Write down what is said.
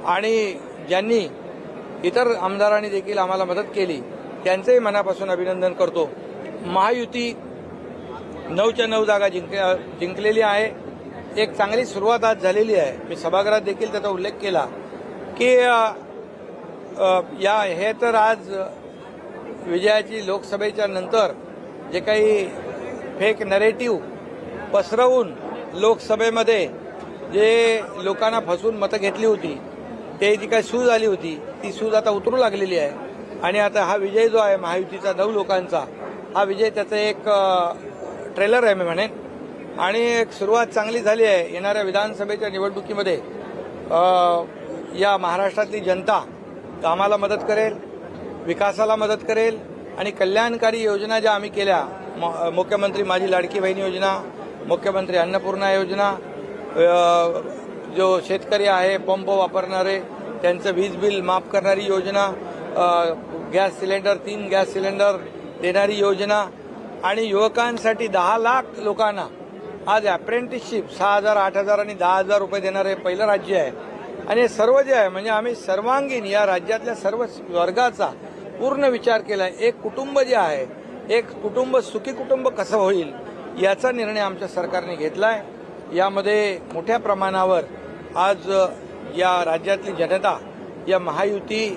आणि ज्यांनी इतर आमदारांनी देखील आम्हाला मदत केली त्यांचेही मनापासून अभिनंदन करतो। महायुती 9च्या 9 जागा जिंकलेली आहे। एक चांगली सुरुवात आज झालेली आहे। मी सभागृहात देखील त्याचा उल्लेख केला की हे तर आज विजयाची लोकसभेच्या नंतर जे काही फेक नरेटिव्ह पसरवून लोकसभेमध्ये जे लोकांना फसवून मतं घेतली होती ते जी काही सूज आली होती ती सूज आता उतरू लागलेली आहे आणि आता हा विजय जो आहे महायुतीचा 9 लोकांचा हा विजय त्याचा एक ट्रेलर आहे मी म्हणेन आणि एक सुरुवात चांगली झाली आहे। येणाऱ्या विधानसभेच्या निवडणुकीमध्ये या महाराष्ट्रातली जनता कामाला मदत करेल, विकासाला मदत करेल आणि कल्याणकारी योजना ज्या आम्ही केल्या मुख्यमंत्री माझी लाडकी बहीण योजना, मुख्यमंत्री अन्नपूर्णा योजना, जो शेतकरी आहे पंप वापरणारे त्यांचं वीज बिल माफ करणारी योजना, गॅस सिलेंडर 3 गॅस सिलेंडर देणारी योजना आणि युवकांसाठी 10 लाख लोकांना आज अप्रेंटिसशिप 6,000, 8,000 आणि 10,000 रुपये देणारे पहिलं राज्य आहे। आणि हे सर्व जे आहे म्हणजे आम्ही सर्वांगीण या राज्यातल्या सर्व वर्गाचा पूर्ण विचार केला। एक कुटुंब जे आहे एक कुटुंब सुखी कुटुंब कसं होईल याचा निर्णय आमच्या सरकारने घेतलाय। यामध्ये मोठ्या प्रमाणावर आज या राज्यातली जनता या महायुती